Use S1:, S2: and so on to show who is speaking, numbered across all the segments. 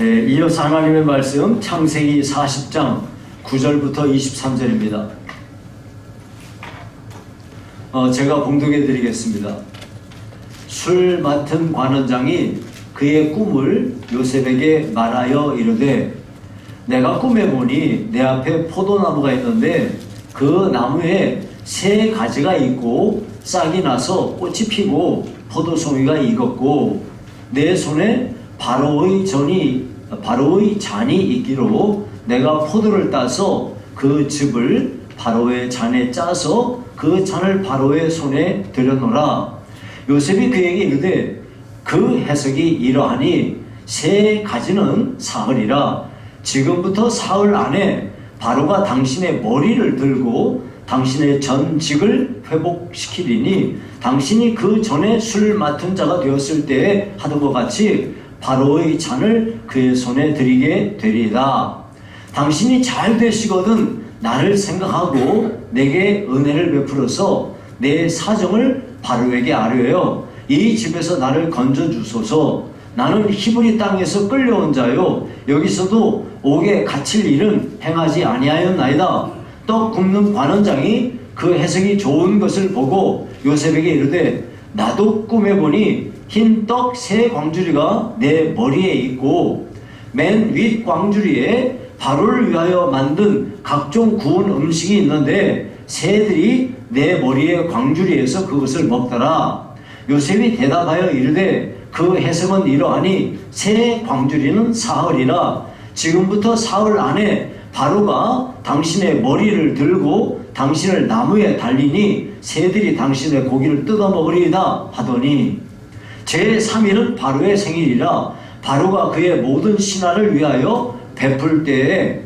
S1: 이어서 하나님의 말씀 창세기 40장 9절부터 23절입니다. 제가 봉독해 드리겠습니다. 술 맡은 관원장이 그의 꿈을 요셉에게 말하여 이르되, 내가 꿈에 보니 내 앞에 포도나무가 있는데 그 나무에 세 가지가 있고 싹이 나서 꽃이 피고 포도송이가 익었고 내 손에 바로의 잔이 있기로 내가 포도를 따서 그 즙을 바로의 잔에 짜서 그 잔을 바로의 손에 들여놓으라. 요셉이 그에게 이르되, 그 해석이 이러하니 세 가지는 사흘이라. 지금부터 사흘 안에 바로가 당신의 머리를 들고 당신의 전직을 회복시키리니 당신이 그 전에 술 맡은 자가 되었을 때에 하던 것 같이 바로의 잔을 그의 손에 드리게 되리이다. 당신이 잘 되시거든 나를 생각하고 내게 은혜를 베풀어서 내 사정을 바로에게 아뢰어 이 집에서 나를 건져주소서. 나는 히브리 땅에서 끌려온 자요 여기서도 옥에 갇힐 일은 행하지 아니하였나이다. 떡 굽는 관원장이 그 해석이 좋은 것을 보고 요셉에게 이르되, 나도 꿈에 보니 흰 떡 세 광주리가 내 머리에 있고 맨 윗 광주리에 바로를 위하여 만든 각종 구운 음식이 있는데 새들이 내 머리의 광주리에서 그것을 먹더라. 요셉이 대답하여 이르되, 그 해석은 이러하니 새 광주리는 사흘이라. 지금부터 사흘 안에 바로가 당신의 머리를 들고 당신을 나무에 달리니 새들이 당신의 고기를 뜯어먹으리이다 하더니, 제3일은 바로의 생일이라. 바로가 그의 모든 신하를 위하여 베풀 때에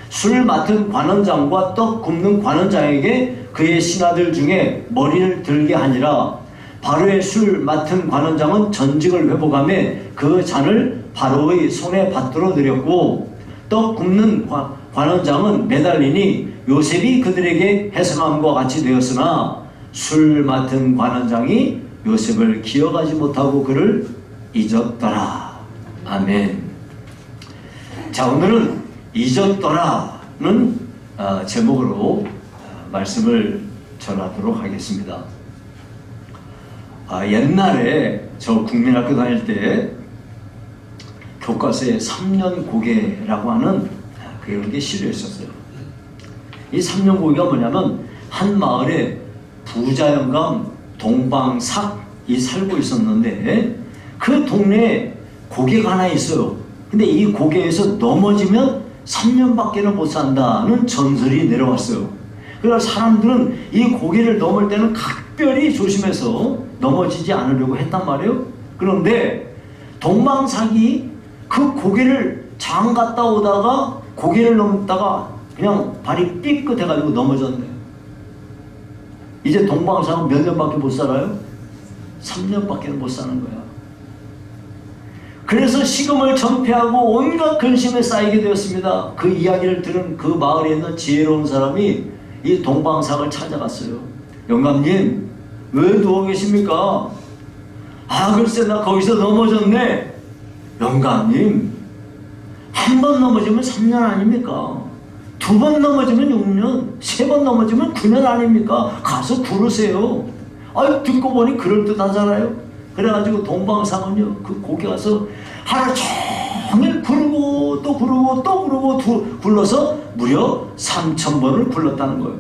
S1: 술 맡은 관원장과 떡 굽는 관원장에게 그의 신하들 중에 머리를 들게 하니라. 바로의 술 맡은 관원장은 전직을 회복하며 그 잔을 바로의 손에 받들어 드렸고 떡 굽는 관원장은 매달리니 요셉이 그들에게 해석함과 같이 되었으나 술 맡은 관원장이 요셉을 기억하지 못하고 그를 잊었더라. 아멘. 자, 오늘은 잊었더라는 제목으로 말씀을 전하도록 하겠습니다. 옛날에 저 국민학교 다닐 때 교과서에 3년 고개라고 하는 그런 게 실려 있었어요. 이 3년 고개가 뭐냐면 한 마을에 부자 영감 동방삭이 살고 있었는데 그 동네에 고개가 하나 있어요. 근데 이 고개에서 넘어지면 3년밖에는 못 산다는 전설이 내려왔어요. 그래서 사람들은 이 고개를 넘을 때는 각별히 조심해서 넘어지지 않으려고 했단 말이에요. 그런데 동방삭이 그 고개를 장 갔다 오다가 고개를 넘다가 그냥 발이 삐끗해가지고 넘어졌네. 이제 동방삭은 몇 년밖에 못 살아요? 3년밖에 못 사는 거야. 그래서 식음을 전폐하고 온갖 근심에 쌓이게 되었습니다. 그 이야기를 들은 그 마을에 있는 지혜로운 사람이 이 동방삭을 찾아갔어요. 영감님, 왜 누워 계십니까? 글쎄 나 거기서 넘어졌네. 영감님, 한 번 넘어지면 3년 아닙니까? 두 번 넘어지면 6년, 세 번 넘어지면 9년 아닙니까? 가서 구르세요. 듣고 보니 그럴듯하잖아요. 그래가지고 동방삭은요, 그 고개 가서 하루 종일 구르고 또 구르고 또 구르고 굴러서 무려 3,000번을 굴렀다는 거예요.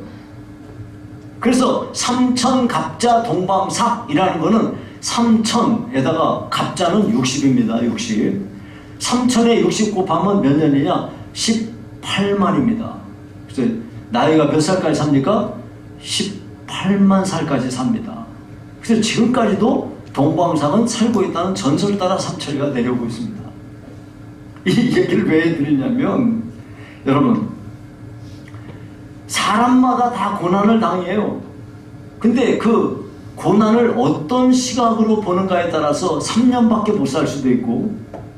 S1: 그래서 삼천갑자 동방삭이라는 거는 3,000에다가 갑자는 60입니다. 60. 3,000에 60 곱하면 몇 년이냐? 18만입니다. 그래서 나이가 몇 살까지 삽니까? 18만 살까지 삽니다. 그래서 지금까지도 동방삭은 살고 있다는 전설 따라 삼천리가 내려오고 있습니다. 이 얘기를 왜 해드리냐면, 여러분, 사람마다 다 고난을 당해요. 근데 그 고난을 어떤 시각으로 보는가에 따라서 3년밖에 못 살 수도 있고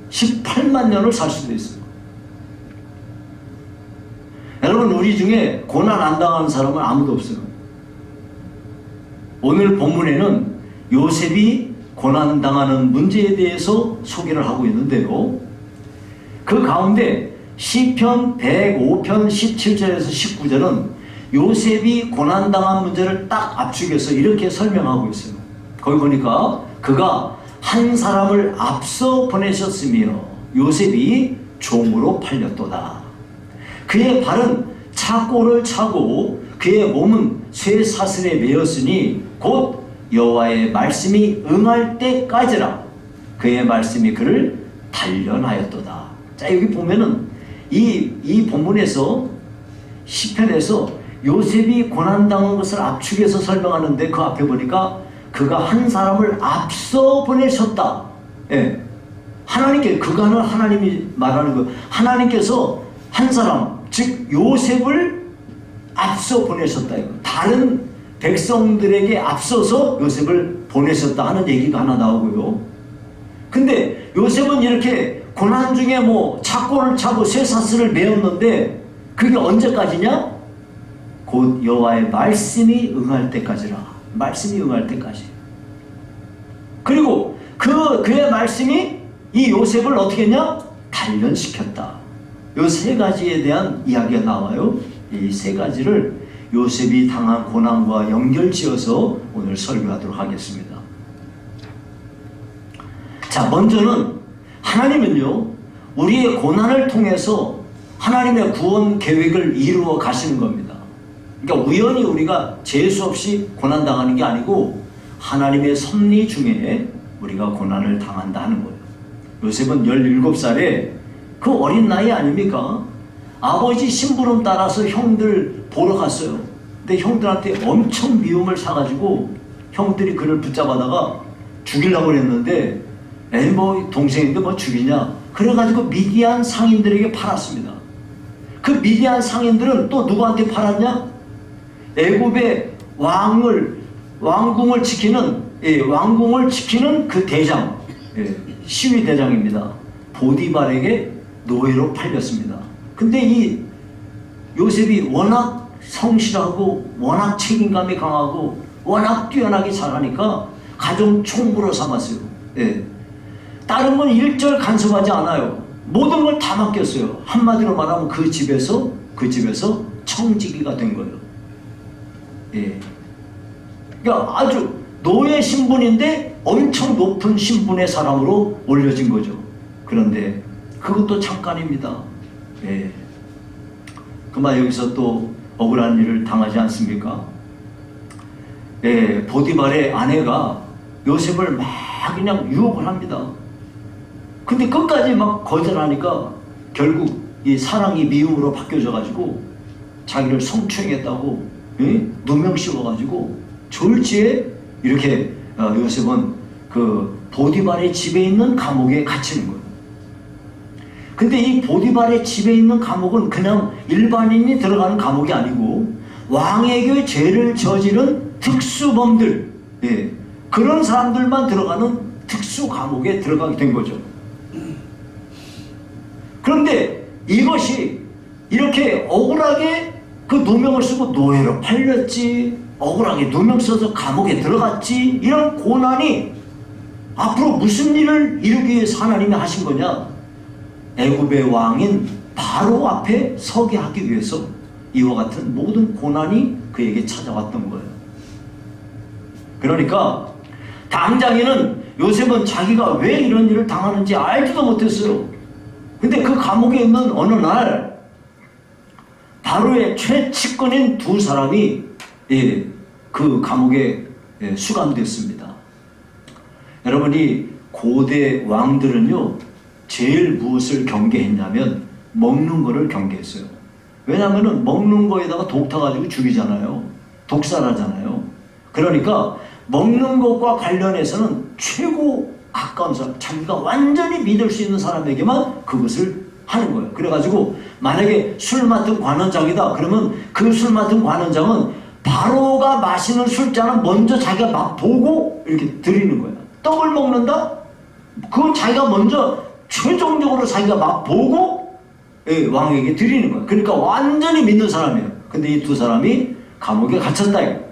S1: 18만 년을 살 수도 있어요. 여러분, 우리 중에 고난 안 당하는 사람은 아무도 없어요. 오늘 본문에는 요셉이 고난당하는 문제에 대해서 소개를 하고 있는데요. 그 가운데 시편 105편 17절에서 19절은 요셉이 고난당한 문제를 딱 압축해서 이렇게 설명하고 있어요. 거기 보니까 그가 한 사람을 앞서 보내셨으며 요셉이 종으로 팔렸도다. 그의 발은 착고를 차고 그의 몸은 쇠 사슬에 매였으니 곧 여호와의 말씀이 응할 때까지라. 그의 말씀이 그를 단련하였도다. 자, 여기 보면은 이 본문에서 시편에서 요셉이 고난당한 것을 압축해서 설명하는데 그 앞에 보니까 그가 한 사람을 앞서 보내셨다. 예. 하나님께, 그가는 하나님이 말하는 거, 하나님께서 한 사람, 즉 요셉을 앞서 보내셨다. 다른 백성들에게 앞서서 요셉을 보내셨다 하는 얘기가 하나 나오고요. 근데 요셉은 이렇게 고난 중에 뭐 착고를 차고 쇠사슬을 매었는데 그게 언제까지냐? 곧 여호와의 말씀이 응할 때까지라. 말씀이 응할 때까지. 그리고 그의 말씀이 이 요셉을 어떻게 했냐? 단련시켰다. 이 세 가지에 대한 이야기가 나와요. 이 세 가지를 요셉이 당한 고난과 연결지어서 오늘 설교하도록 하겠습니다. 자, 먼저는 하나님은요, 우리의 고난을 통해서 하나님의 구원 계획을 이루어 가시는 겁니다. 그러니까 우연히 우리가 재수 없이 고난당하는 게 아니고 하나님의 섭리 중에 우리가 고난을 당한다 하는 거예요. 요셉은 17살에 그 어린 나이 아닙니까? 아버지 심부름 따라서 형들 보러 갔어요. 근데 형들한테 엄청 미움을 사가지고 형들이 그를 붙잡아다가 죽이려고 했는데 에이 뭐 동생인데 뭐 죽이냐, 그래가지고 미디안 상인들에게 팔았습니다. 그 미디안 상인들은 또 누구한테 팔았냐? 애굽의 왕궁을 지키는 그 대장, 시위 대장입니다. 보디발에게 노예로 팔렸습니다. 근데 이 요셉이 워낙 성실하고 워낙 책임감이 강하고 워낙 뛰어나게 잘하니까 가정 총부로 삼았어요. 다른 건 일절 간섭하지 않아요. 모든 걸 다 맡겼어요. 한마디로 말하면 그 집에서 청지기가 된 거예요. 그러니까 아주 노예 신분인데 엄청 높은 신분의 사람으로 올려진 거죠. 그런데 그것도 잠깐입니다. 그만 여기서 또 억울한 일을 당하지 않습니까? 보디발의 아내가 요셉을 막 그냥 유혹을 합니다. 근데 끝까지 막 거절하니까 결국 이 사랑이 미움으로 바뀌어져가지고 자기를 성추행했다고 누명 씌워가지고 졸지에 이렇게 요셉은 그 보디발의 집에 있는 감옥에 갇히는 거예요. 근데 이 보디발의 집에 있는 감옥은 그냥 일반인이 들어가는 감옥이 아니고 왕에게 죄를 저지른 특수범들, 그런 사람들만 들어가는 특수 감옥에 들어가게 된 거죠. 그런데 이것이 이렇게 억울하게 그 누명을 쓰고 노예로 팔렸지, 억울하게 누명 써서 감옥에 들어갔지, 이런 고난이 앞으로 무슨 일을 이루기 위해서 하나님이 하신 거냐? 애굽의 왕인 바로 앞에 서게 하기 위해서 이와 같은 모든 고난이 그에게 찾아왔던 거예요. 그러니까 당장에는 요셉은 자기가 왜 이런 일을 당하는지 알지도 못했어요. 근데 그 감옥에 있는 어느 날 바로의 최측근인 두 사람이 그 감옥에 수감됐습니다. 여러분이 고대 왕들은요, 제일 무엇을 경계했냐면 먹는 거를 경계했어요. 왜냐하면 먹는 거에다가 독 타가지고 죽이잖아요. 독살하잖아요. 그러니까 먹는 것과 관련해서는 최고 가까운 사람, 자기가 완전히 믿을 수 있는 사람에게만 그것을 하는 거예요. 그래가지고 만약에 술 맡은 관원장이다 그러면 그 술 맡은 관원장은 바로가 마시는 술잔은 먼저 자기가 맛보고 이렇게 드리는 거예요. 떡을 먹는다? 그건 자기가 먼저 최종적으로 자기가 맛보고 왕에게 드리는 거예요. 그러니까 완전히 믿는 사람이에요. 근데 이 두 사람이 감옥에 갇혔다 이거.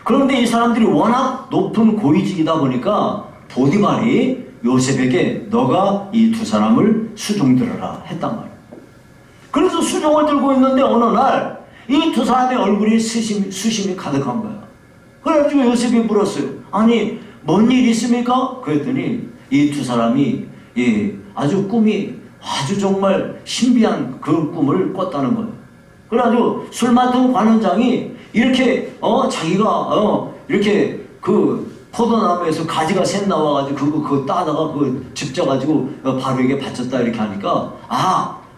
S1: 그런데 이 사람들이 워낙 높은 고위직이다 보니까 보디발이 요셉에게 너가 이 두 사람을 수종들어라 했단 말이에요. 그래서 수종을 들고 있는데 어느 날 이 두 사람의 얼굴이 수심이 가득한 거야. 그래가지고 요셉이 물었어요. 아니 뭔 일 있습니까? 그랬더니 이 두 사람이 아주 꿈이 아주 정말 신비한 그 꿈을 꿨다는 거예요. 그래가지고 술 맡은 관원장이 이렇게 자기가 이렇게 그 포도나무에서 가지가 셋 나와가지고 그거 따다가 그 집져가지고 바로에게 바쳤다 이렇게 하니까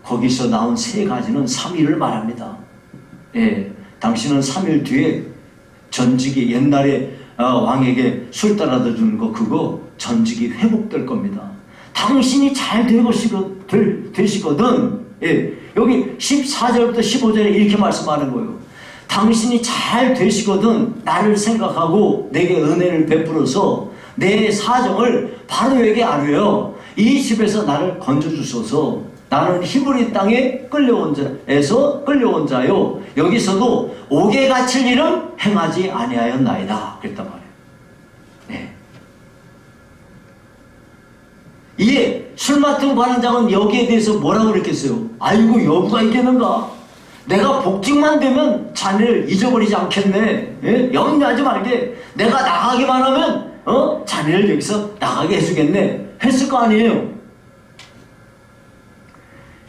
S1: 거기서 나온 세 가지는 3일을 말합니다. 예, 당신은 3일 뒤에 전직이 옛날에 왕에게 술 따라다 주는 거 그거 전직이 회복될 겁니다. 당신이 잘 되시거든. 예, 여기 14절부터 15절에 이렇게 말씀하는 거예요. 당신이 잘 되시거든 나를 생각하고 내게 은혜를 베풀어서 내 사정을 바로에게 알려요. 이 집에서 나를 건져주소서. 나는 히브리 땅에 끌려온 자요. 여기서도 옥에 갇힐 일은 행하지 아니하였나이다. 그랬단 말이에요. 네. 이에 술 맡은 관원장은 여기에 대해서 뭐라고 그랬겠어요? 아이고 여부가 있겠는가? 내가 복직만 되면 자네를 잊어버리지 않겠네. 예? 염려하지 말게. 내가 나가기만 하면 자네를 여기서 나가게 해주겠네. 했을 거 아니에요.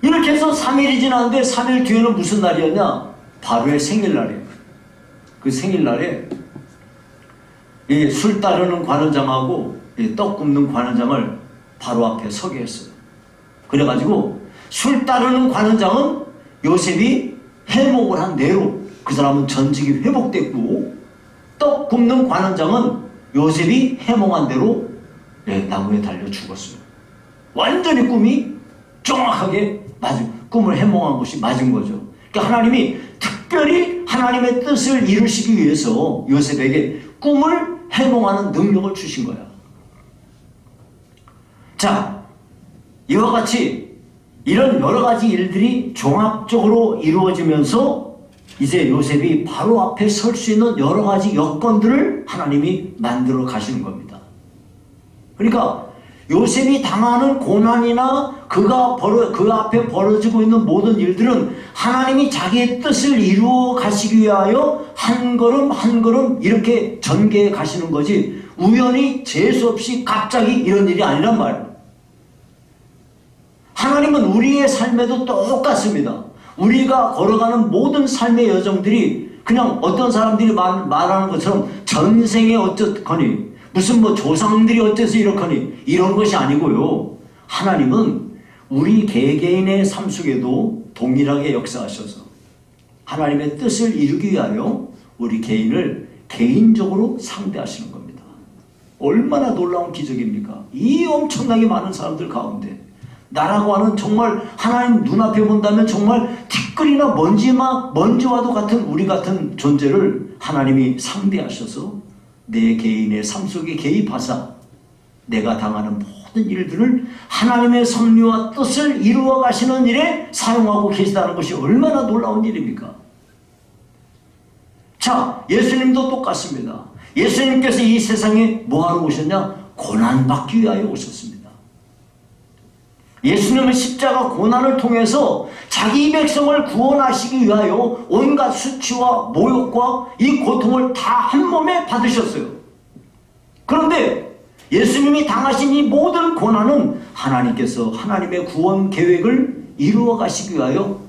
S1: 이렇게 해서 3일이 지났는데 3일 뒤에는 무슨 날이었냐? 바로의 생일날이에요. 그 생일날에 이 술 따르는 관원장하고 이 떡 굽는 관원장을 바로 앞에 서게 했어요. 그래가지고 술 따르는 관원장은 요셉이 해몽을 한 대로 그 사람은 전직이 회복됐고, 떡 굽는 관원장은 요셉이 해몽한 대로 나무에 달려 죽었어요. 완전히 꿈이 정확하게 꿈을 해몽한 것이 맞은 거죠. 그러니까 하나님이 특별히 하나님의 뜻을 이루시기 위해서 요셉에게 꿈을 해몽하는 능력을 주신 거야. 자, 이와 같이 이런 여러 가지 일들이 종합적으로 이루어지면서 이제 요셉이 바로 앞에 설 수 있는 여러 가지 여건들을 하나님이 만들어 가시는 겁니다. 그러니까 요셉이 당하는 고난이나 그 앞에 벌어지고 있는 모든 일들은 하나님이 자기의 뜻을 이루어 가시기 위하여 한 걸음 한 걸음 이렇게 전개해 가시는 거지, 우연히 재수 없이 갑자기 이런 일이 아니란 말이에요. 하나님은 우리의 삶에도 똑같습니다. 우리가 걸어가는 모든 삶의 여정들이 그냥 어떤 사람들이 말하는 것처럼 전생에 어쩌거니 무슨 조상들이 어째서 이렇거니 이런 것이 아니고요. 하나님은 우리 개개인의 삶 속에도 동일하게 역사하셔서 하나님의 뜻을 이루기 위하여 우리 개인을 개인적으로 상대하시는 겁니다. 얼마나 놀라운 기적입니까? 이 엄청나게 많은 사람들 가운데 나라고 하는 정말 하나님 눈앞에 본다면 정말 티끌이나 먼지와도 같은 우리 같은 존재를 하나님이 상대하셔서 내 개인의 삶 속에 개입하사 내가 당하는 모든 일들을 하나님의 섭리와 뜻을 이루어 가시는 일에 사용하고 계시다는 것이 얼마나 놀라운 일입니까? 자, 예수님도 똑같습니다. 예수님께서 이 세상에 뭐하러 오셨냐? 고난받기 위하여 오셨습니다. 예수님은 십자가 고난을 통해서 자기 백성을 구원하시기 위하여 온갖 수치와 모욕과 이 고통을 다 한 몸에 받으셨어요. 그런데 예수님이 당하신 이 모든 고난은 하나님께서 하나님의 구원 계획을 이루어 가시기 위하여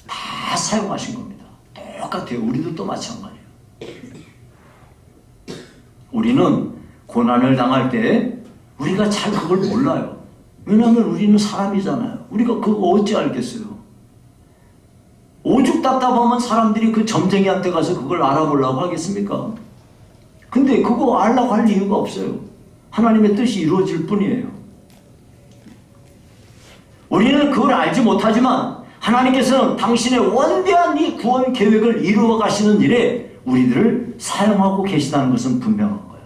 S1: 다 사용하신 겁니다. 똑같아요. 우리도 또 마찬가지예요. 우리는 고난을 당할 때 우리가 잘 그걸 몰라요. 왜냐하면 우리는 사람이잖아요. 우리가 그거 어찌 알겠어요? 오죽 답답하면 사람들이 그 점쟁이한테 가서 그걸 알아보려고 하겠습니까? 근데 그거 알라고 할 이유가 없어요. 하나님의 뜻이 이루어질 뿐이에요. 우리는 그걸 알지 못하지만 하나님께서는 당신의 원대한 이 구원 계획을 이루어 가시는 일에 우리들을 사용하고 계시다는 것은 분명한 거예요.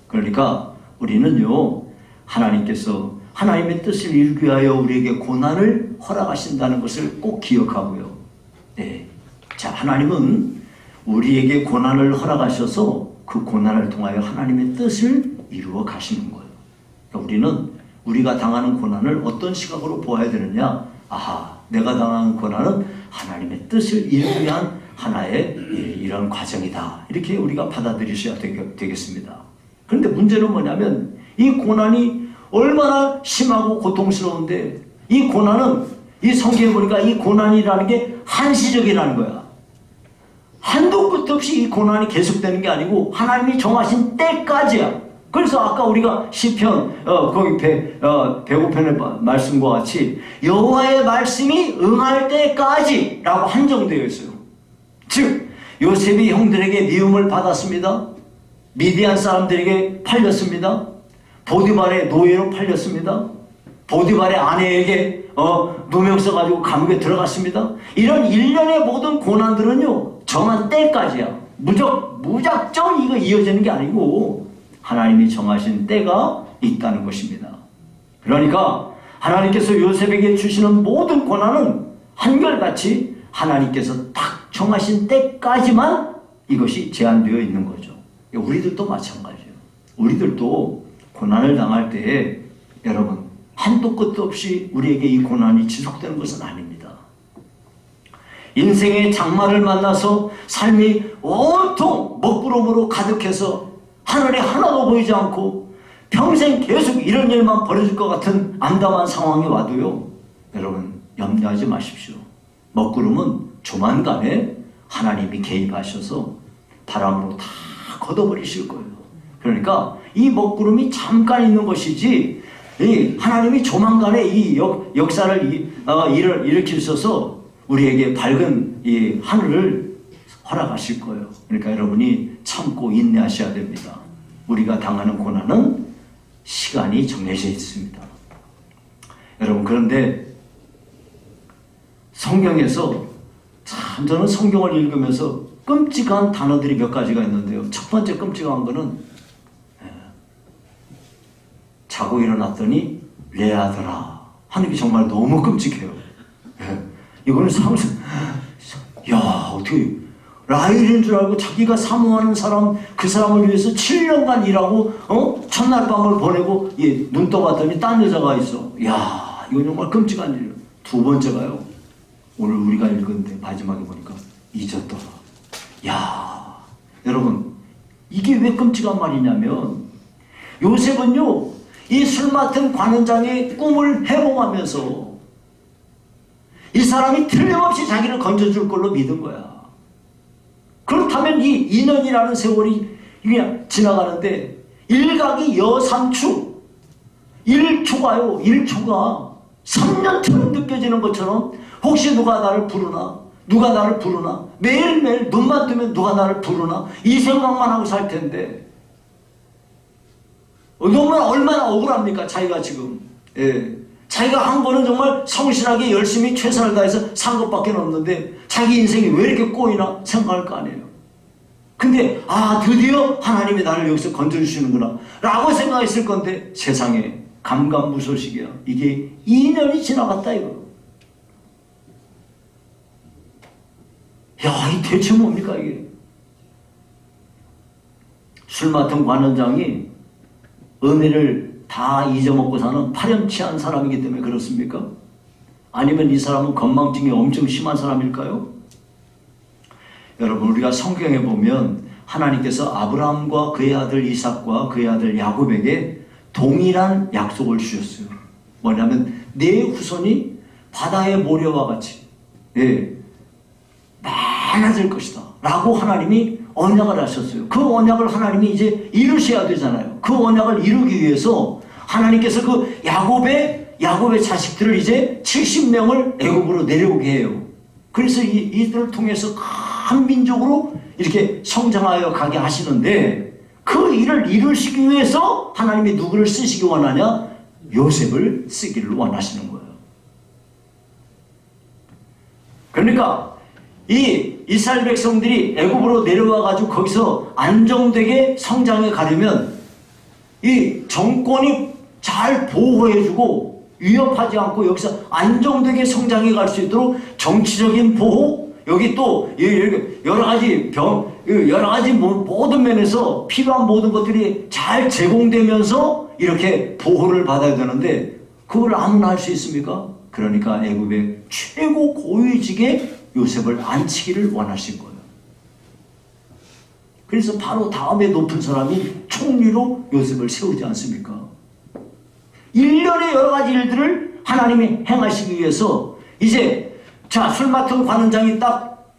S1: 그러니까 우리는요, 하나님께서 하나님의 뜻을 이루기 위하여 우리에게 고난을 허락하신다는 것을 꼭 기억하고요. 네. 자, 하나님은 우리에게 고난을 허락하셔서 그 고난을 통하여 하나님의 뜻을 이루어 가시는 거예요. 우리는 우리가 당하는 고난을 어떤 시각으로 보아야 되느냐? 아하, 내가 당하는 고난은 하나님의 뜻을 이루기 위한 하나의 이런 과정이다. 이렇게 우리가 받아들이셔야 되겠습니다. 그런데 문제는 뭐냐면 이 고난이 얼마나 심하고 고통스러운데 이 고난은 이 성경에 보니까 이 고난이라는 게 한시적이라는 거야. 한도 끝 없이 이 고난이 계속되는 게 아니고 하나님이 정하신 때까지야. 그래서 아까 우리가 시편 거기 105편의 말씀과 같이 여호와의 말씀이 응할 때까지라고 한정되어 있어요. 즉 요셉이 형들에게 미움을 받았습니다. 미디안 사람들에게 팔렸습니다. 보디발의 노예로 팔렸습니다. 보디발의 아내에게 누명 써가지고 감옥에 들어갔습니다. 이런 일련의 모든 고난들은요 정한 때까지야. 무작정 이거 이어지는 게 아니고 하나님이 정하신 때가 있다는 것입니다. 그러니까 하나님께서 요셉에게 주시는 모든 고난은 한결같이 하나님께서 딱 정하신 때까지만 이것이 제한되어 있는 거죠. 우리들도 마찬가지예요. 우리들도 고난을 당할 때에 여러분 한도 끝도 없이 우리에게 이 고난이 지속되는 것은 아닙니다. 인생의 장마를 만나서 삶이 온통 먹구름으로 가득해서 하늘에 하나도 보이지 않고 평생 계속 이런 일만 벌어질 것 같은 암담한 상황이 와도요, 여러분 염려하지 마십시오. 먹구름은 조만간에 하나님이 개입하셔서 바람으로 다 걷어버리실 거예요. 그러니까 이 먹구름이 잠깐 있는 것이지 하나님이 조만간에 이 역사를 일으키셔서 우리에게 밝은 이 하늘을 허락하실 거예요. 그러니까 여러분이 참고 인내하셔야 됩니다. 우리가 당하는 고난은 시간이 정해져 있습니다. 여러분 그런데 성경에서 참 저는 성경을 읽으면서 끔찍한 단어들이 몇 가지가 있는데요. 첫 번째 끔찍한 거는 자고 일어났더니 레아더라 하는 게 정말 너무 끔찍해요. 이거는 상상, 야 어떻게 라헬인 줄 알고 자기가 사모하는 사람, 그 사람을 위해서 7년간 일하고 첫날 밤을 보내고 눈 떠봤더니 딴 여자가 있어. 야 이건 정말 끔찍한 일이에요. 두 번째가요, 오늘 우리가 읽었는데 마지막에 보니까 잊었더라. 야 여러분 이게 왜 끔찍한 말이냐면 요셉은요 이 술 맡은 관원장의 꿈을 해몽하면서 이 사람이 틀림없이 자기를 건져줄 걸로 믿은 거야. 그렇다면 이 2년이라는 세월이 그냥 지나가는데 일각이 여상추 1초가요 1초가 3년처럼 느껴지는 것처럼 혹시 누가 나를 부르나 누가 나를 부르나 매일매일 눈만 뜨면 누가 나를 부르나 이 생각만 하고 살 텐데 얼마나 억울합니까 자기가 지금. 자기가 한 거는 정말 성실하게 열심히 최선을 다해서 산 것밖에 없는데 자기 인생이 왜 이렇게 꼬이나 생각할 거 아니에요. 근데 드디어 하나님이 나를 여기서 건져주시는구나 라고 생각했을 건데 세상에 감감무소식이야. 이게 2년이 지나갔다 이거. 야, 이 대체 뭡니까 이게. 술 맡은 관원장이 은혜를 다 잊어먹고 사는 파렴치한 사람이기 때문에 그렇습니까? 아니면 이 사람은 건망증이 엄청 심한 사람일까요? 여러분 우리가 성경에 보면 하나님께서 아브라함과 그의 아들 이삭과 그의 아들 야곱에게 동일한 약속을 주셨어요. 뭐냐면 내 후손이 바다의 모래와 같이 많아질 것이다 라고 하나님이 언약을 하셨어요. 그 언약을 하나님이 이제 이루셔야 되잖아요. 그 언약을 이루기 위해서 하나님께서 그 야곱의 자식들을 이제 70명을 애굽으로 내려오게 해요. 그래서 이들을 통해서 큰 민족으로 이렇게 성장하여 가게 하시는데 그 일을 이루시기 위해서 하나님이 누구를 쓰시기 원하냐? 요셉을 쓰기를 원하시는 거예요. 그러니까 이 이스라엘 백성들이 애굽으로 내려와 가지고 거기서 안정되게 성장해 가려면 이 정권이 잘 보호해주고 위협하지 않고 여기서 안정되게 성장해 갈 수 있도록 정치적인 보호, 여기 또 여러 가지 모든 면에서 필요한 모든 것들이 잘 제공되면서 이렇게 보호를 받아야 되는데 그걸 아무나 할 수 있습니까? 그러니까 애굽의 최고 고위직에 요셉을 앉히기를 원하신 거예요. 그래서 바로 다음에 높은 사람이 총리로 요셉을 세우지 않습니까? 일련의 여러 가지 일들을 하나님이 행하시기 위해서 이제 자, 술 맡은 관원장이 딱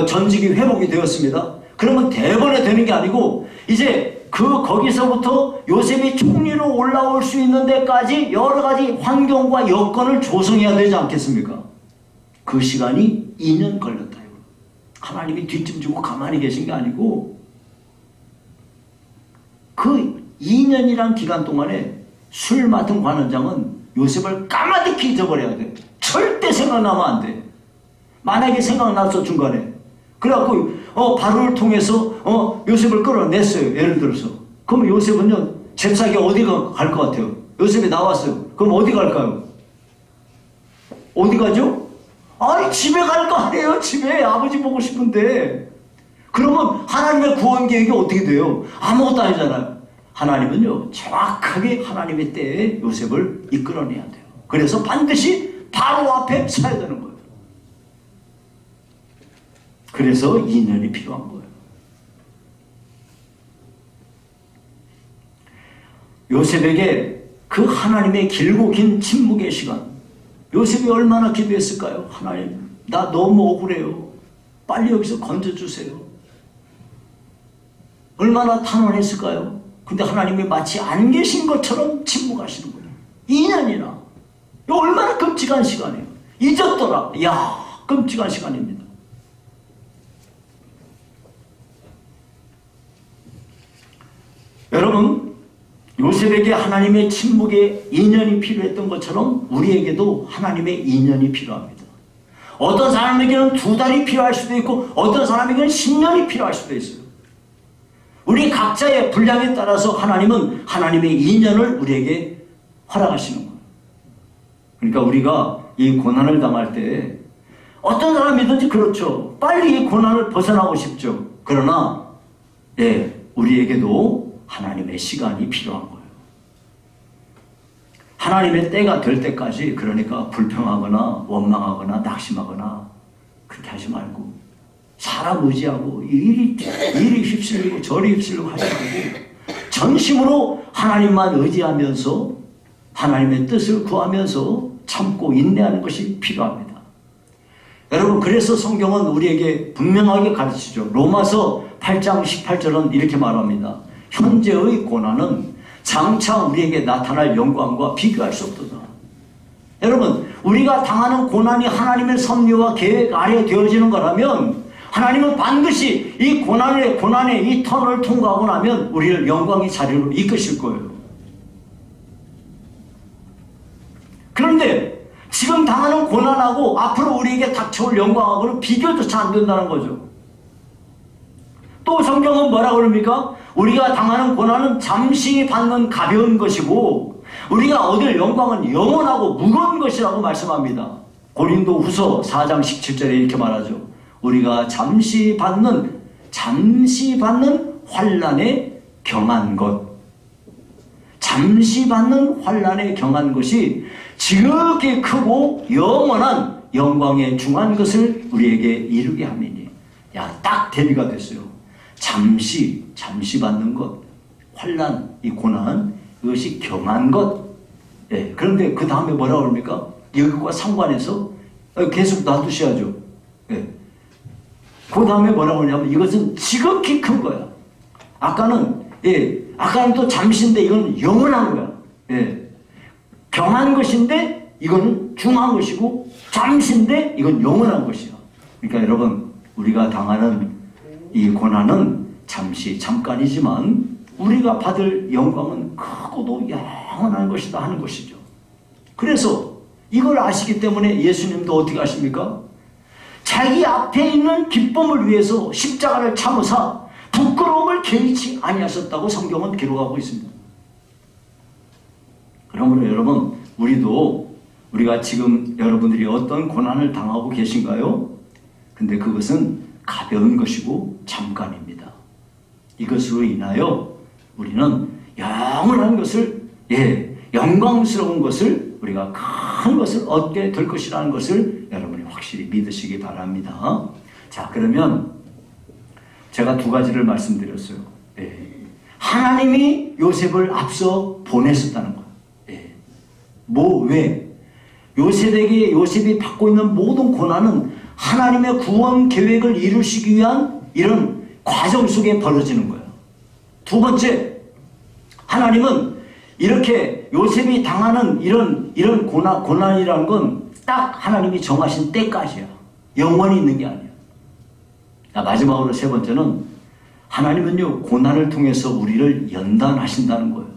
S1: 전직이 회복이 되었습니다. 그러면 대번에 되는 게 아니고 이제 거기서부터 요셉이 총리로 올라올 수 있는 데까지 여러 가지 환경과 여건을 조성해야 되지 않겠습니까? 그 시간이 2년 걸렸다. 하나님이 뒷짐 지고 가만히 계신 게 아니고 그 2년이란 기간 동안에 술 맡은 관원장은 요셉을 까마득히 잊어버려야 돼. 절대 생각나면 안 돼. 만약에 생각났어 중간에 그래갖고 바로를 통해서 요셉을 끌어냈어요. 예를 들어서 그럼 요셉은요 잽싸게 어디가 갈 것 같아요? 요셉이 나왔어요. 그럼 어디 갈까요? 어디 가죠? 아니 집에 갈 거 아니에요. 집에 아버지 보고 싶은데 그러면 하나님의 구원 계획이 어떻게 돼요? 아무것도 아니잖아요. 하나님은요 정확하게 하나님의 때에 요셉을 이끌어내야 돼요. 그래서 반드시 바로 앞에 서야 되는 거예요. 그래서 2년이 필요한 거예요. 요셉에게 그 하나님의 길고 긴 침묵의 시간, 요셉이 얼마나 기도했을까요? 하나님, 나 너무 억울해요. 빨리 여기서 건져주세요. 얼마나 탄원했을까요? 근데 하나님이 마치 안 계신 것처럼 침묵하시는 거예요. 2년이나. 이거 얼마나 끔찍한 시간이에요. 잊었더라. 이야, 끔찍한 시간입니다. 여러분, 요셉에게 하나님의 침묵의 2년이 필요했던 것처럼 우리에게도 하나님의 2년이 필요합니다. 어떤 사람에게는 2달이 필요할 수도 있고 어떤 사람에게는 10년이 필요할 수도 있어요. 우리 각자의 분량에 따라서 하나님은 하나님의 2년을 우리에게 허락하시는 거예요. 그러니까 우리가 이 고난을 당할 때 어떤 사람이든지 그렇죠. 빨리 이 고난을 벗어나고 싶죠. 그러나 우리에게도 하나님의 시간이 필요한 거예요. 하나님의 때가 될 때까지 그러니까 불평하거나 원망하거나 낙심하거나 그렇게 하지 말고 사람 의지하고 이리 휩쓸리고 저리 휩쓸리고 하지 말고 전심으로 하나님만 의지하면서 하나님의 뜻을 구하면서 참고 인내하는 것이 필요합니다. 여러분 그래서 성경은 우리에게 분명하게 가르치죠. 로마서 8장 18절은 이렇게 말합니다. 현재의 고난은 장차 우리에게 나타날 영광과 비교할 수 없도다. 여러분 우리가 당하는 고난이 하나님의 섭리와 계획 아래 되어지는 거라면 하나님은 반드시 이 고난의 이 턴을 통과하고 나면 우리를 영광의 자리로 이끄실 거예요. 그런데 지금 당하는 고난하고 앞으로 우리에게 닥쳐올 영광하고는 비교조차 안 된다는 거죠. 또 성경은 뭐라고 그럽니까? 우리가 당하는 고난은 잠시 받는 가벼운 것이고 우리가 얻을 영광은 영원하고 무거운 것이라고 말씀합니다. 고린도 후서 4장 17절에 이렇게 말하죠. 우리가 잠시 받는 환난에 경한 것, 잠시 받는 환난에 경한 것이 지극히 크고 영원한 영광에 중한 것을 우리에게 이루게 함이니. 야, 딱 대비가 됐어요. 잠시 받는 것, 환난, 이 고난, 이것이 경한 것. 그런데 그 다음에 뭐라고 그럽니까? 여기과 상관해서 계속 놔두셔야죠. 그 다음에 뭐라고 하냐면 이것은 지극히 큰 거야. 아까는 또 잠시인데 이건 영원한 거야. 경한 것인데 이거는 중한 것이고 잠시인데 이건 영원한 것이야. 그러니까 여러분 우리가 당하는 이 고난은 잠깐이지만 우리가 받을 영광은 크고도 영원한 것이다 하는 것이죠. 그래서 이걸 아시기 때문에 예수님도 어떻게 하십니까? 자기 앞에 있는 기쁨을 위해서 십자가를 참으사 부끄러움을 개의치 아니하셨다고 성경은 기록하고 있습니다. 그러므로 여러분 우리가 지금 여러분들이 어떤 고난을 당하고 계신가요? 근데 그것은 가벼운 것이고 잠깐입니다. 이것으로 인하여 우리는 영원한 것을 영광스러운 것을 우리가 큰 것을 얻게 될 것이라는 것을 여러분이 확실히 믿으시기 바랍니다. 자, 그러면 제가 두 가지를 말씀드렸어요. 하나님이 요셉을 앞서 보냈었다는 거. 왜? 요셉이 받고 있는 모든 고난은 하나님의 구원 계획을 이루시기 위한 이런 과정 속에 벌어지는 거예요. 두 번째, 하나님은 이렇게 요셉이 당하는 이런 고난이라는 건 딱 하나님이 정하신 때까지야. 영원히 있는 게 아니야. 마지막으로 세 번째는 하나님은요, 고난을 통해서 우리를 연단하신다는 거예요.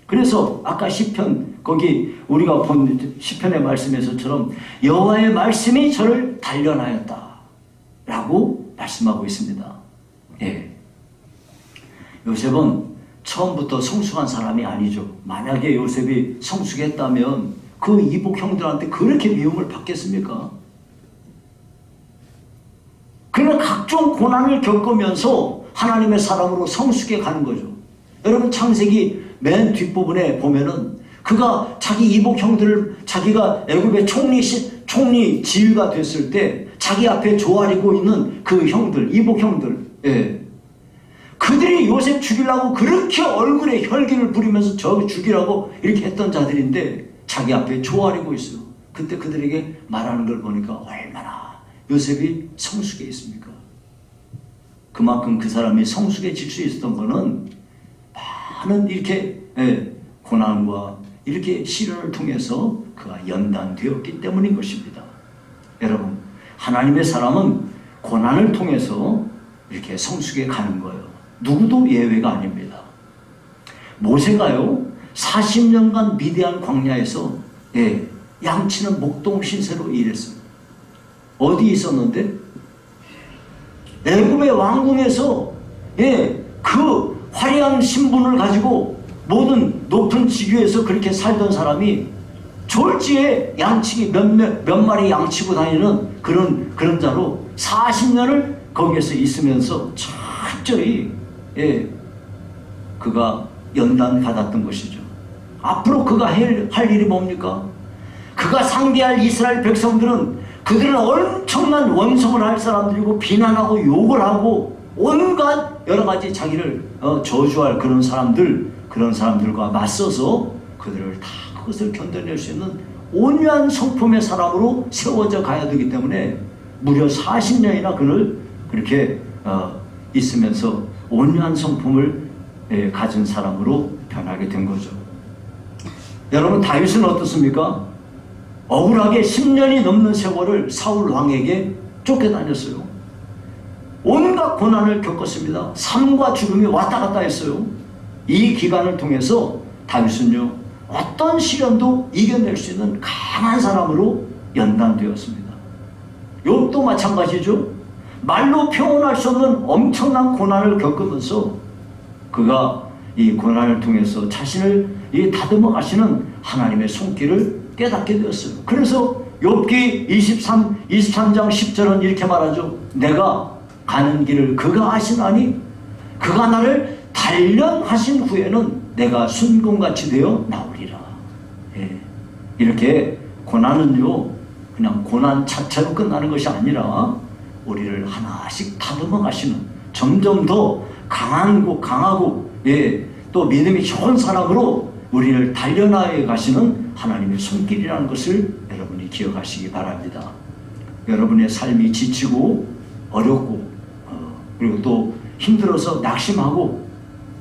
S1: 그래서 아까 시편, 거기 우리가 본 시편의 말씀에서처럼 여호와의 말씀이 저를 단련하였다 라고 말씀하고 있습니다. 요셉은 처음부터 성숙한 사람이 아니죠. 만약에 요셉이 성숙했다면 그 이복 형들한테 그렇게 미움을 받겠습니까? 그는 각종 고난을 겪으면서 하나님의 사람으로 성숙해 가는 거죠. 여러분, 창세기 맨 뒷부분에 보면은 그가 자기 이복 형들을, 자기가 애굽의 총리 지휘가 됐을 때 자기 앞에 조아리고 있는 그 형들, 이복 형들, 그들이 요셉 죽이려고 그렇게 얼굴에 혈기를 부리면서 저 죽이라고 이렇게 했던 자들인데 자기 앞에 조아리고 있어요. 그때 그들에게 말하는 걸 보니까 얼마나 요셉이 성숙해 있습니까? 그만큼 그 사람이 성숙해질 수 있었던 거는 많은 이렇게 고난과 이렇게 시련을 통해서 그가 연단되었기 때문인 것입니다. 여러분, 하나님의 사람은 고난을 통해서 이렇게 성숙해 가는 거예요. 누구도 예외가 아닙니다. 모세가요 40년간 미디안 광야에서 양치는 목동 신세로 일했어요. 어디 있었는데? 애굽의 왕궁에서 그 화려한 신분을 가지고 모든 높은 직위에서 그렇게 살던 사람이 졸지에 양치기 몇 마리 양치고 다니는 그런 자로 40년을 거기에서 있으면서 철저히 그가 연단받았던 것이죠. 앞으로 그가 할 일이 뭡니까? 그가 상대할 이스라엘 백성들은 그들은 엄청난 원성을 할 사람들이고 비난하고 욕을 하고 온갖 여러 가지 자기를 저주할 그런 사람들과 맞서서 그들을 다 그것을 견뎌낼 수 있는 온유한 성품의 사람으로 세워져 가야 되기 때문에 무려 40년이나 그를 그렇게 있으면서 온유한 성품을 가진 사람으로 변하게 된 거죠. 여러분, 다윗은 어떻습니까? 억울하게 10년이 넘는 세월을 사울 왕에게 쫓겨다녔어요. 온갖 고난을 겪었습니다. 삶과 죽음이 왔다 갔다 했어요. 이 기간을 통해서 다윗은요 어떤 시련도 이겨낼 수 있는 강한 사람으로 연단되었습니다. 욥도 마찬가지죠. 말로 표현할 수 없는 엄청난 고난을 겪으면서 그가 이 고난을 통해서 자신을 다듬어 가시는 하나님의 손길을 깨닫게 되었어요. 그래서 욥기 23장 10절은 이렇게 말하죠. 내가 가는 길을 그가 아시나니 그가 나를 단련하신 후에는 내가 순금같이 되어 나오리라. 이렇게 고난은요 그냥 고난 자체로 끝나는 것이 아니라 우리를 하나씩 다듬어 가시는, 점점 더 강하고 또 믿음이 좋은 사람으로 우리를 단련하여 가시는 하나님의 손길이라는 것을 여러분이 기억하시기 바랍니다. 여러분의 삶이 지치고 어렵고 그리고 또 힘들어서 낙심하고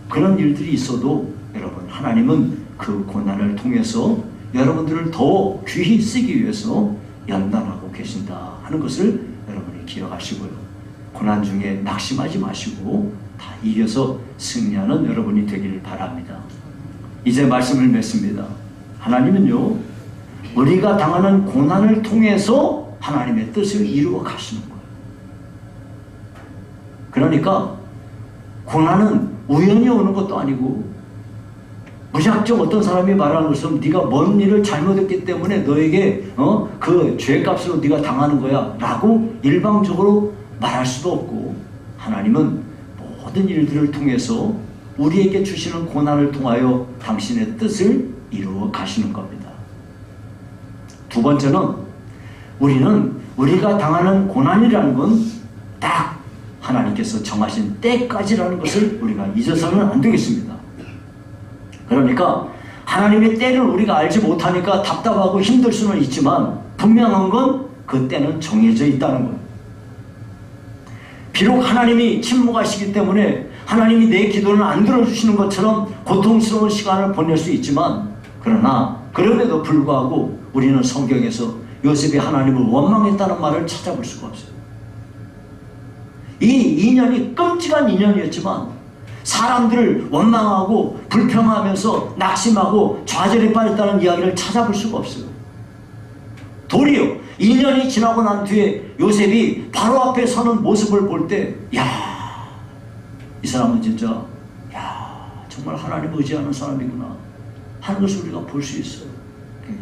S1: 그런 일들이 있어도 여러분, 하나님은 그 고난을 통해서 여러분들을 더 귀히 쓰기 위해서 연단하고 계신다 하는 것을 여러분이 기억하시고요. 고난 중에 낙심하지 마시고 다 이겨서 승리하는 여러분이 되기를 바랍니다. 이제 말씀을 맺습니다. 하나님은요 우리가 당하는 고난을 통해서 하나님의 뜻을 이루어 가시는 거예요. 그러니까 고난은 우연히 오는 것도 아니고 무작정 어떤 사람이 말하는 것처럼 네가 뭔 일을 잘못했기 때문에 너에게 그 죄값으로 네가 당하는 거야 라고 일방적으로 말할 수도 없고, 하나님은 모든 일들을 통해서 우리에게 주시는 고난을 통하여 당신의 뜻을 이루어 가시는 겁니다. 두 번째는 우리는 우리가 당하는 고난이라는 건 딱 하나님께서 정하신 때까지라는 것을 우리가 잊어서는 안 되겠습니다. 그러니까 하나님의 때를 우리가 알지 못하니까 답답하고 힘들 수는 있지만 분명한 건 그 때는 정해져 있다는 거예요. 비록 하나님이 침묵하시기 때문에 하나님이 내 기도를 안 들어주시는 것처럼 고통스러운 시간을 보낼 수 있지만, 그러나 그럼에도 불구하고 우리는 성경에서 요셉이 하나님을 원망했다는 말을 찾아볼 수가 없어요. 이 인연이 끔찍한 인연이었지만 사람들을 원망하고 불평하면서 낙심하고 좌절에 빠졌다는 이야기를 찾아볼 수가 없어요. 도리어 2년이 지나고 난 뒤에 요셉이 바로 앞에 서는 모습을 볼 때, 야, 이 사람은 진짜 정말 하나님 의지하는 사람이구나 하는 것을 우리가 볼 수 있어요.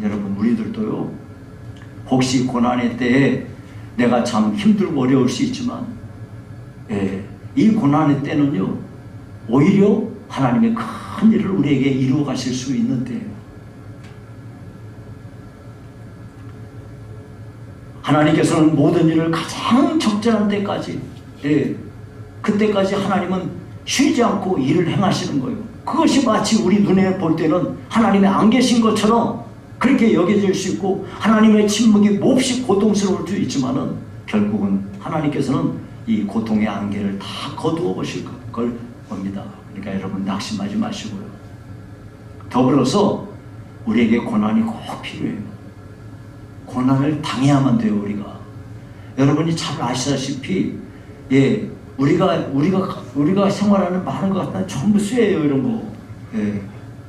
S1: 여러분, 우리들도요, 혹시 고난의 때에 내가 참 힘들고 어려울 수 있지만, 이 고난의 때는요, 오히려 하나님의 큰 일을 우리에게 이루어 가실 수 있는 때예요. 하나님께서는 모든 일을 가장 적절한 때까지, 그때까지 하나님은 쉬지 않고 일을 행하시는 거예요. 그것이 마치 우리 눈에 볼 때는 하나님이 안 계신 것처럼 그렇게 여겨질 수 있고, 하나님의 침묵이 몹시 고통스러울 수 있지만은 결국은 하나님께서는 이 고통의 안개를 다 거두어 보실 걸 겁니다. 그러니까 여러분, 낙심하지 마시고요. 더불어서 우리에게 고난이 꼭 필요해요. 고난을 당해야만 돼요. 여러분이 잘 아시다시피, 우리가 생활하는 많은 것 같은 전부 쇠예요. 이런 거,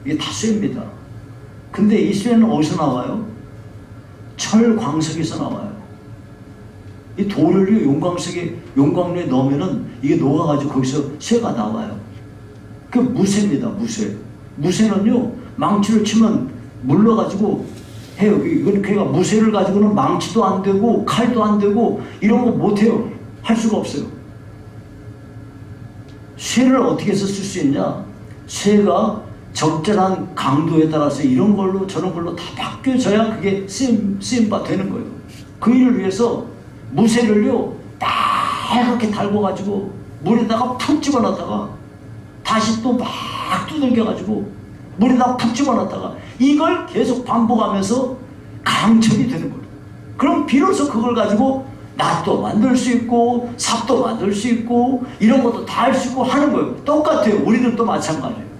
S1: 이게 다 쇠입니다. 근데 이 쇠는 어디서 나와요? 철광석에서 나와요. 이 돌을 용광로에 넣으면은 이게 녹아가지고 거기서 쇠가 나와요. 그 무쇠입니다. 무쇠는요, 망치를 치면 물러가지고 해요. 그러니까 무쇠를 가지고는 망치도 안 되고 칼도 안 되고 이런 거 못해요. 할 수가 없어요. 쇠를 어떻게 해서 쓸 수 있냐? 쇠가 적절한 강도에 따라서 이런 걸로 저런 걸로 다 바뀌어져야 그게 쓰임바 되는 거예요. 그 일을 위해서 무쇠를요, 빨갛게 달궈가지고 물에다가 푹 집어넣다가 다시 또 막 두들겨가지고 물에다가 푹 집어넣다가 이걸 계속 반복하면서 강철이 되는 거예요. 그럼 비로소 그걸 가지고 낫도 만들 수 있고 삽도 만들 수 있고 이런 것도 다 할 수 있고 하는 거예요. 똑같아요. 우리들도 마찬가지예요.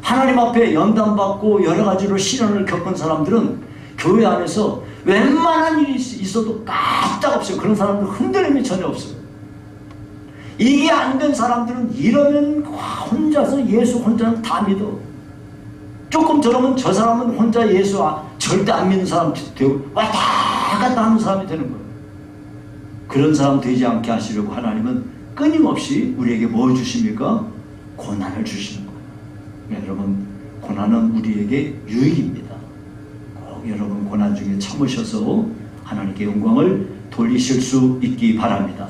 S1: 하나님 앞에 연단받고 여러 가지로 시련을 겪은 사람들은 교회 안에서 웬만한 일이 있어도 깜짝없어요. 그런 사람들 흔들림이 전혀 없어요. 이게 안 된 사람들은 이러면 혼자서 예수 혼자는 다 믿어. 조금 저러면 저 사람은 혼자 예수 절대 안 믿는 사람 되고 왔다 갔다 하는 사람이 되는 거예요. 그런 사람 되지 않게 하시려고 하나님은 끊임없이 우리에게 뭐 주십니까? 고난을 주시는 거예요. 여러분, 고난은 우리에게 유익입니다. 꼭 여러분 고난 중에 참으셔서 하나님께 영광을 돌리실 수 있기 바랍니다.